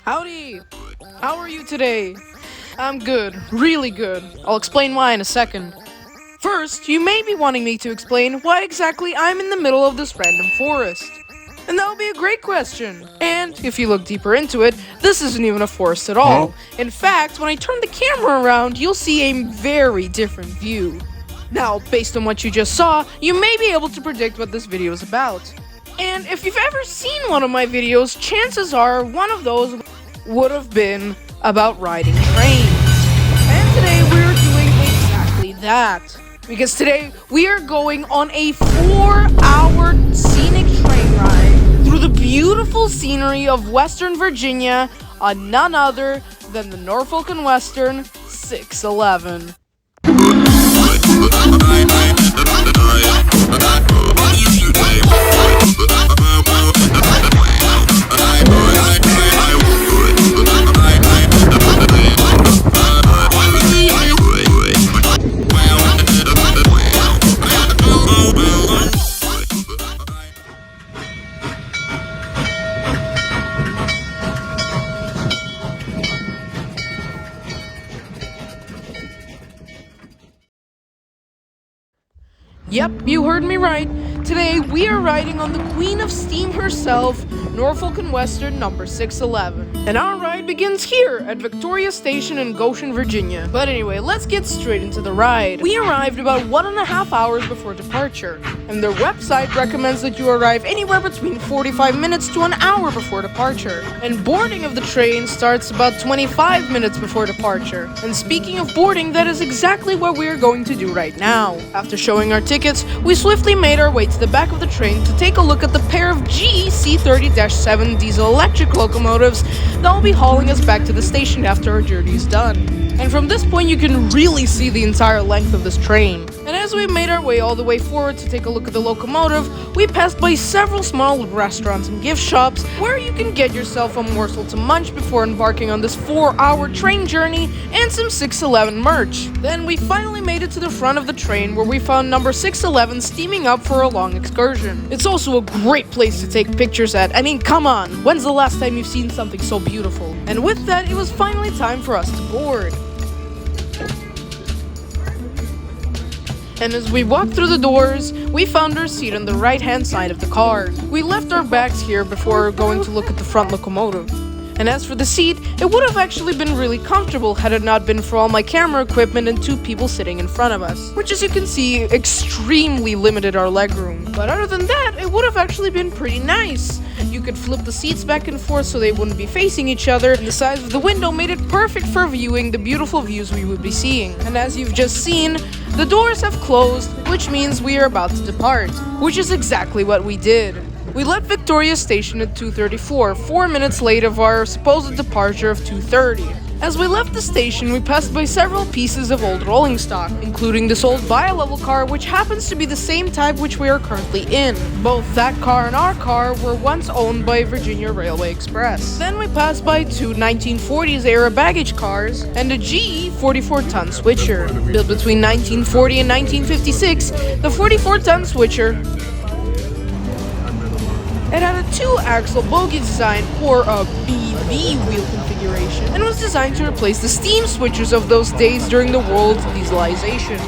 Howdy! How are you today? I'm good, really good. I'll explain why in a second. First, you may be wanting me to explain why exactly I'm in the middle of this random forest. And that would be a great question. And if you look deeper into it, this isn't even a forest at all. In fact, when I turn the camera around, you'll see a very different view. Now, based on what you just saw, you may be able to predict what this video is about. And if you've ever seen one of my videos, chances are one of those would have been about riding trains. And today we're doing exactly that. Because today we are going on a 4-hour scenic train ride through the beautiful scenery of Western Virginia on none other than the Norfolk and Western 611. Yep, you heard me right. Today, we are riding on the Queen of Steam herself, Norfolk and Western number 611. And our ride begins here at Victoria Station in Goshen, Virginia. But anyway, let's get straight into the ride. We arrived about 1.5 hours before departure, and their website recommends that you arrive anywhere between 45 minutes to an hour before departure. And boarding of the train starts about 25 minutes before departure. And speaking of boarding, that is exactly what we are going to do right now. After showing our tickets, we swiftly made our way to the back of the train to take a look at the pair of GE C30-7 diesel-electric locomotives that will be hauling us back to the station after our journey is done. And from this point, you can really see the entire length of this train. And as we made our way all the way forward to take a look at the locomotive, we passed by several small restaurants and gift shops where you can get yourself a morsel to munch before embarking on this 4-hour train journey and some 611 merch. Then we finally made it to the front of the train where we found number 611 steaming up for a long excursion. It's also a great place to take pictures at. I mean, come on, when's the last time you've seen something so beautiful? And with that, it was finally time for us to board. And as we walked through the doors, we found our seat on the right-hand side of the car. We left our bags here before going to look at the front locomotive. And as for the seat, it would have actually been really comfortable had it not been for all my camera equipment and 2 people sitting in front of us, which, as you can see, extremely limited our legroom. But other than that, it would have actually been pretty nice. You could flip the seats back and forth so they wouldn't be facing each other, and the size of the window made it perfect for viewing the beautiful views we would be seeing. And as you've just seen, the doors have closed, which means we are about to depart, which is exactly what we did. We left Victoria Station at 2:34, 4 minutes late of our supposed departure of 2:30. As we left the station, we passed by several pieces of old rolling stock, including this old bi-level car, which happens to be the same type which we are currently in. Both that car and our car were once owned by Virginia Railway Express. Then we passed by 2 1940s era baggage cars and a GE 44-ton switcher. Built between 1940 and 1956, the 44-ton switcher it had a 2-axle bogie design, or a BV wheel configuration, and was designed to replace the steam switchers of those days during the world's dieselization.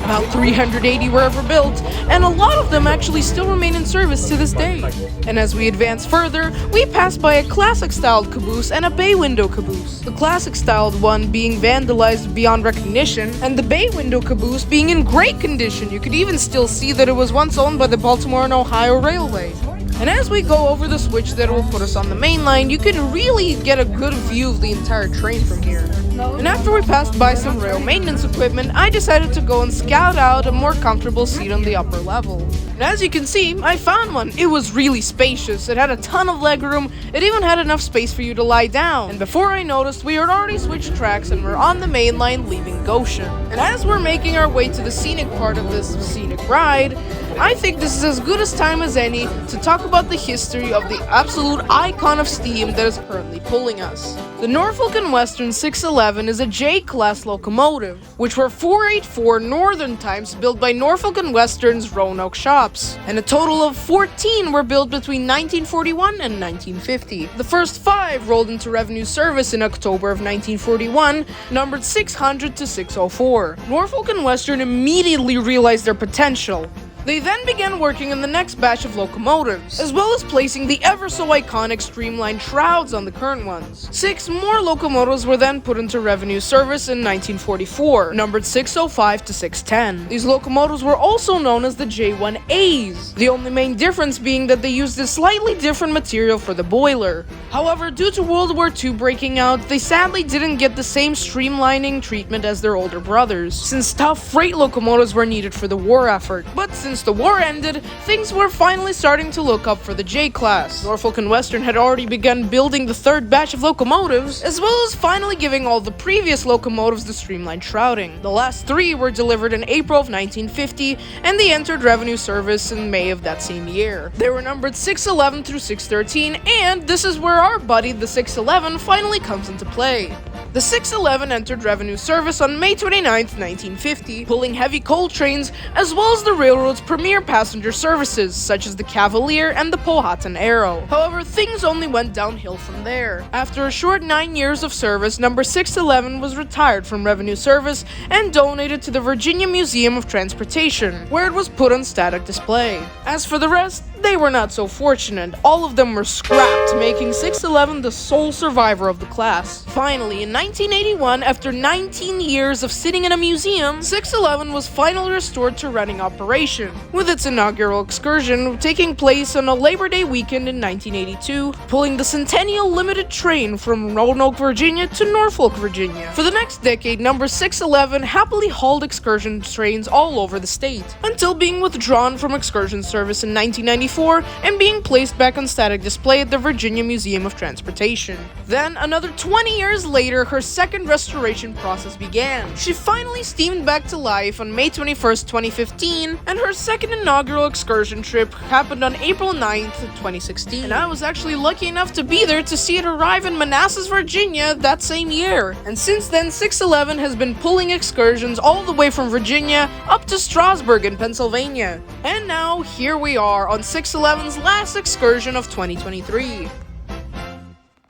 About 380 were ever built, and a lot of them actually still remain in service to this day. And as we advance further, we pass by a classic-styled caboose and a bay window caboose. The classic-styled one being vandalized beyond recognition, and the bay window caboose being in great condition. You could even still see that it was once owned by the Baltimore and Ohio Railway. And as we go over the switch that will put us on the main line, you can really get a good view of the entire train from here. And after we passed by some rail maintenance equipment, I decided to go and scout out a more comfortable seat on the upper level. And as you can see, I found one. It was really spacious, it had a ton of legroom, it even had enough space for you to lie down. And before I noticed, we had already switched tracks and were on the main line leaving Goshen. And as we're making our way to the scenic part of this scenic ride, I think this is as good a time as any to talk about the history of the absolute icon of steam that is currently pulling us. The Norfolk and Western 611 is a J-class locomotive, which were 484 Northern types built by Norfolk and Western's Roanoke shops, and a total of 14 were built between 1941 and 1950. The first 5 rolled into revenue service in October of 1941, numbered 600 to 604. Norfolk and Western immediately realized their potential. They then began working on the next batch of locomotives, as well as placing the ever-so-iconic streamlined shrouds on the current ones. 6 more locomotives were then put into revenue service in 1944, numbered 605 to 610. These locomotives were also known as the J1As, the only main difference being that they used a slightly different material for the boiler. However, due to World War II breaking out, they sadly didn't get the same streamlining treatment as their older brothers, since tough freight locomotives were needed for the war effort. But since the war ended, things were finally starting to look up for the J-class. Norfolk and Western had already begun building the third batch of locomotives, as well as finally giving all the previous locomotives the streamlined shrouding. The last 3 were delivered in April of 1950, and they entered revenue service in May of that same year. They were numbered 611 through 613, and this is where our buddy, the 611, finally comes into play. The 611 entered revenue service on May 29, 1950, pulling heavy coal trains as well as the railroad's premier passenger services, such as the Cavalier and the Powhatan Arrow. However, things only went downhill from there. After a short 9 years of service, number 611 was retired from revenue service and donated to the Virginia Museum of Transportation, where it was put on static display. As for the rest, they were not so fortunate. All of them were scrapped, making 611 the sole survivor of the class. Finally, in 1981, after 19 years of sitting in a museum, 611 was finally restored to running operation, with its inaugural excursion taking place on a Labor Day weekend in 1982, pulling the Centennial Limited train from Roanoke, Virginia to Norfolk, Virginia. For the next decade, number 611 happily hauled excursion trains all over the state, until being withdrawn from excursion service in 1994 and being placed back on static display at the Virginia Museum of Transportation. Then, another 20 years later, her second restoration process began. She finally steamed back to life on May 21st, 2015, and her second inaugural excursion trip happened on April 9th, 2016. And I was actually lucky enough to be there to see it arrive in Manassas, Virginia that same year. And since then, 611 has been pulling excursions all the way from Virginia up to Strasburg in Pennsylvania. And now, here we are on 611's last excursion of 2023.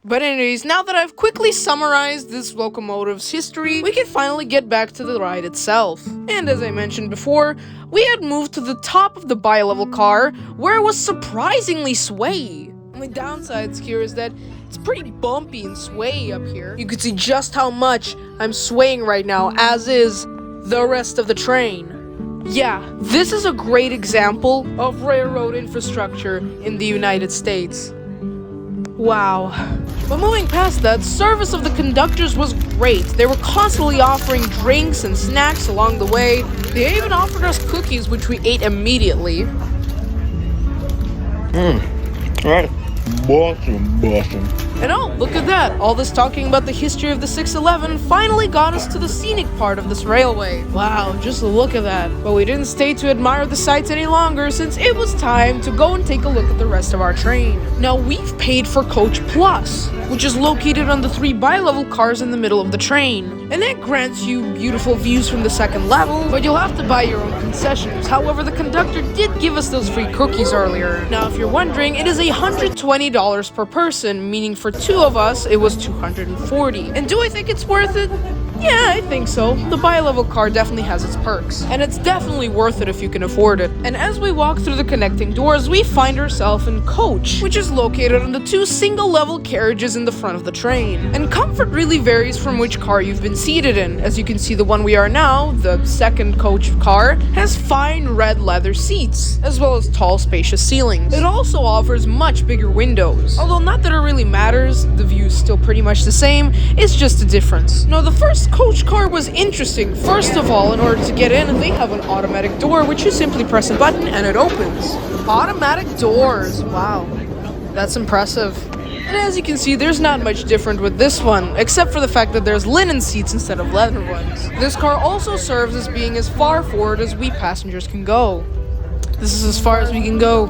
But anyways, now that I've quickly summarized this locomotive's history, we can finally get back to the ride itself. And as I mentioned before, we had moved to the top of the bi-level car, where it was surprisingly sway. Only downsides here is that it's pretty bumpy and sway up here. You can see just how much I'm swaying right now, as is the rest of the train. Yeah, this is a great example of railroad infrastructure in the United States. Wow. But moving past that, service of the conductors was great. They were constantly offering drinks and snacks along the way. They even offered us cookies, which we ate immediately. Right. Awesome. And oh, look at that! All this talking about the history of the 611 finally got us to the scenic part of this railway. Wow, just look at that. But we didn't stay to admire the sights any longer, since it was time to go and take a look at the rest of our train. Now, we've paid for Coach Plus, which is located on the 3 bi-level cars in the middle of the train. And it grants you beautiful views from the second level, but you'll have to buy your own concessions. However, the conductor did give us those free cookies earlier. Now, if you're wondering, it is $120 per person, meaning for 2 of us, it was $240. And do I think it's worth it? Yeah, I think so. The bi-level car definitely has its perks, and it's definitely worth it if you can afford it. And as we walk through the connecting doors, we find ourselves in Coach, which is located on the 2 single-level carriages in the front of the train. And comfort really varies from which car you've been seated in. As you can see, the one we are now, the second coach car, has fine red leather seats, as well as tall, spacious ceilings. It also offers much bigger windows. Although not that it really matters, the view is still pretty much the same, it's just a difference. Now, the first coach car was interesting. First of all, in order to get in, they have an automatic door, which you simply press a button and it opens. Automatic doors, wow, that's impressive. And as you can see, there's not much different with this one, except for the fact that there's linen seats instead of leather ones. This car also serves as being as far forward as we passengers can go. This is as far as we can go.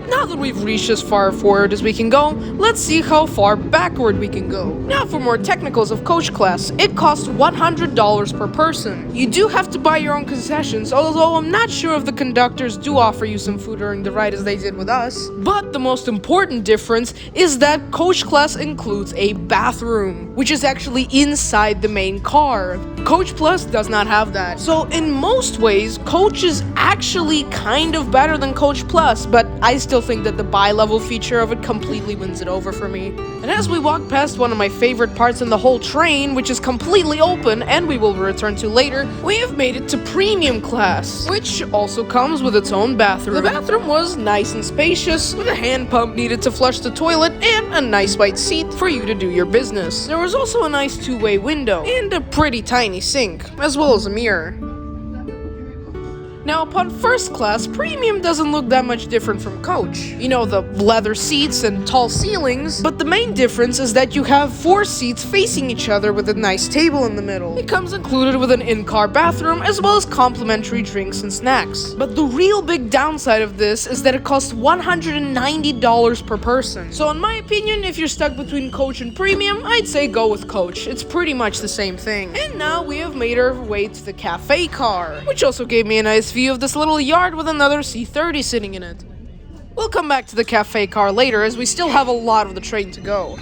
Now that we've reached as far forward as we can go, let's see how far backward we can go. Now for more technicals of coach class, it costs $100 per person. You do have to buy your own concessions, although I'm not sure if the conductors do offer you some food during the ride as they did with us. But the most important difference is that coach class includes a bathroom, which is actually inside the main car. Coach Plus does not have that. So in most ways, Coach is actually kind of better than Coach Plus, but I still think that the bi-level feature of it completely wins it over for me. And as we walk past one of my favorite parts in the whole train, which is completely open and we will return to later, we have made it to premium class, which also comes with its own bathroom. The bathroom was nice and spacious, with a hand pump needed to flush the toilet and a nice white seat for you to do your business. There was also a nice two-way window and a pretty tiny sink, as well as a mirror. Now, upon first class, premium doesn't look that much different from coach. You know, the leather seats and tall ceilings, but the main difference is that you have 4 seats facing each other with a nice table in the middle. It comes included with an in-car bathroom as well as complimentary drinks and snacks. But the real big downside of this is that it costs $190 per person. So in my opinion, if you're stuck between coach and premium, I'd say go with coach. It's pretty much the same thing. And now we have made our way to the cafe car, which also gave me a nice view of this little yard with another C30 sitting in it. We'll come back to the cafe car later as we still have a lot of the train to go.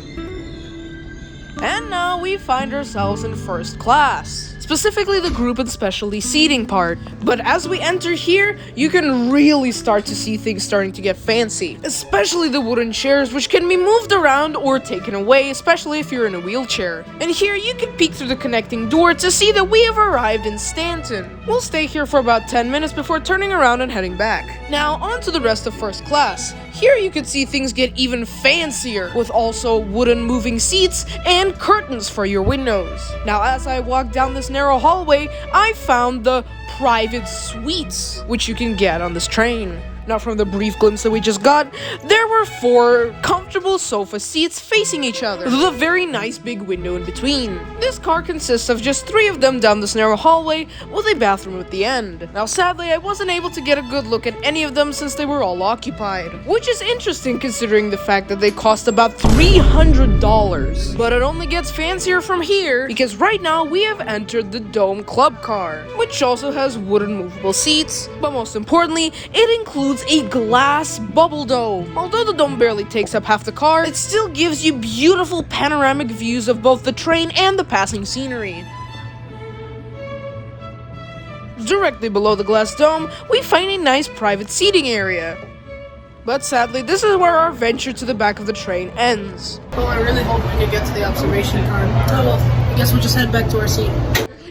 And now we find ourselves in first class, specifically the group and specialty seating part. But as we enter here, you can really start to see things starting to get fancy, especially the wooden chairs, which can be moved around or taken away, especially if you're in a wheelchair. And here you can peek through the connecting door to see that we have arrived in Stanton. We'll stay here for about 10 minutes before turning around and heading back. Now on to the rest of first class. Here you can see things get even fancier, with also wooden moving seats and curtains for your windows. Now as I walk down this narrow hallway, I found the private suites, which you can get on this train. Now from the brief glimpse that we just got, there were 4 comfortable sofa seats facing each other, with a very nice big window in between. This car consists of just 3 of them down this narrow hallway, with a bathroom at the end. Now sadly, I wasn't able to get a good look at any of them since they were all occupied, which is interesting considering the fact that they cost about $300. But it only gets fancier from here, because right now we have entered the Dome Club car, which also has wooden movable seats, but most importantly, it includes a glass bubble dome. Although the dome barely takes up half the car, it still gives you beautiful panoramic views of both the train and the passing scenery. Directly below the glass dome, we find a nice private seating area. But sadly, this is where our venture to the back of the train ends. Oh, I really hope we can get to the observation car. Oh well, I guess we'll just head back to our seat.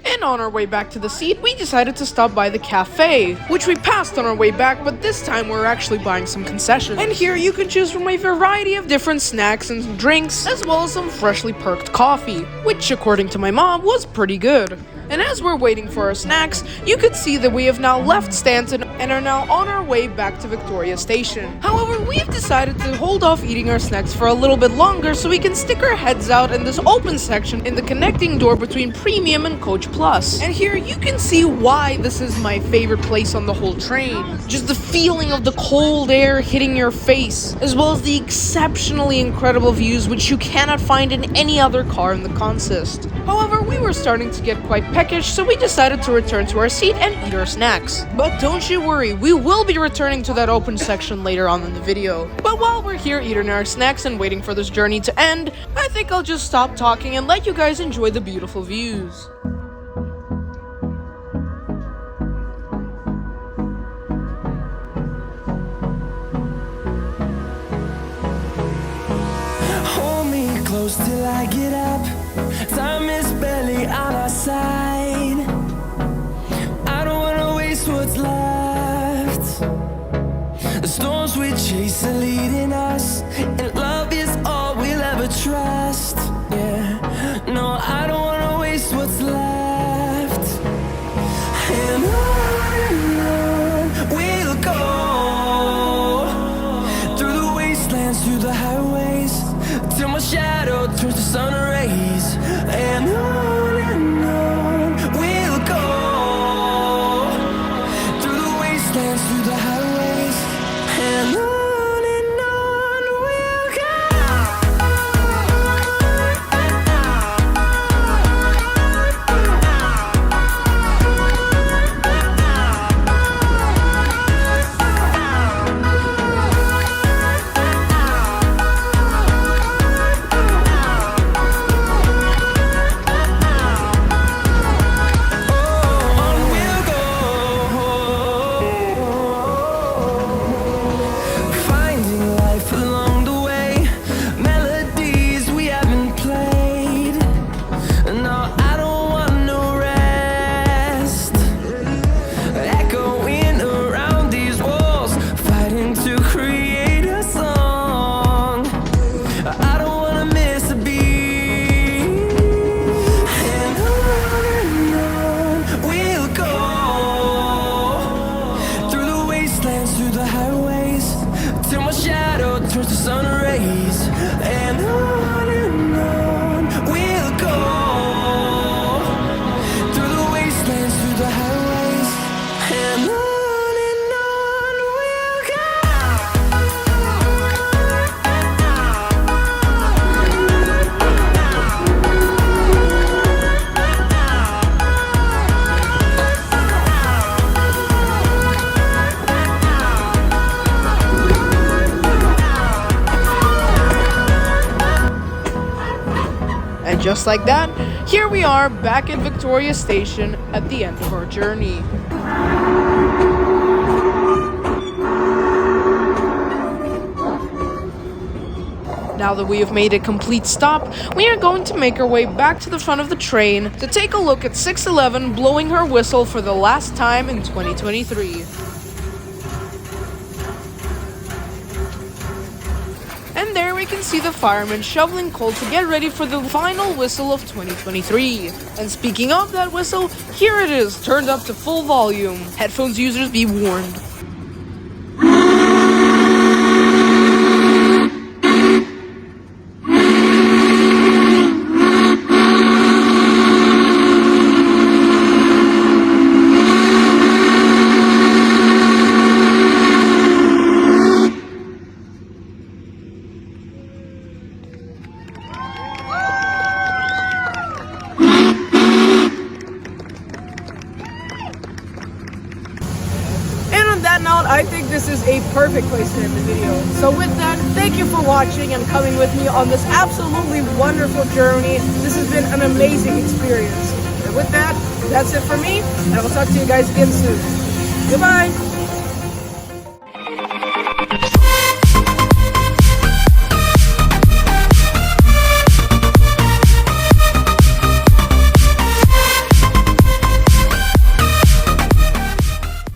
And on our way back to the seat, we decided to stop by the cafe, which we passed on our way back, but this time we're actually buying some concessions. And here you can choose from a variety of different snacks and drinks, as well as some freshly perked coffee, which according to my mom was pretty good. And as we're waiting for our snacks, you can see that we have now left Stanton and are now on our way back to Victoria Station. However, we've decided to hold off eating our snacks for a little bit longer so we can stick our heads out in this open section in the connecting door between Premium and Coach Plus. And here you can see why this is my favorite place on the whole train. Just the feeling of the cold air hitting your face, as well as the exceptionally incredible views which you cannot find in any other car in the consist. However, we were starting to get quite peckish, so we decided to return to our seat and eat our snacks. But don't you worry, we will be returning to that open section later on in the video. But while we're here eating our snacks and waiting for this journey to end, I think I'll just stop talking and let you guys enjoy the beautiful views. Hold me close till I get up. Time is barely on our side. I don't wanna waste what's left. The storms we chase are leading us, and love is all we'll ever trust. Yeah, no, I don't wanna waste what's left. And on we'll go, through the wastelands, through the highways, till my shadow turns to sun rays. And on we'll go, through the wastelands, through turns to sun rays, and on we'll go through the wastelands, through the highways, and on we'll go. And just like that, here we are back at Victoria Station at the end of our journey. Now that we have made a complete stop, we are going to make our way back to the front of the train to take a look at 611 blowing her whistle for the last time in 2023. And there we can see the firemen shoveling coal to get ready for the final whistle of 2023. And speaking of that whistle, here it is, turned up to full volume. Headphones users be warned. I think this is a perfect place to end the video. So with that, thank you for watching and coming with me on this absolutely wonderful journey. This has been an amazing experience. And with that, that's it for me, and I will talk to you guys again soon. Goodbye!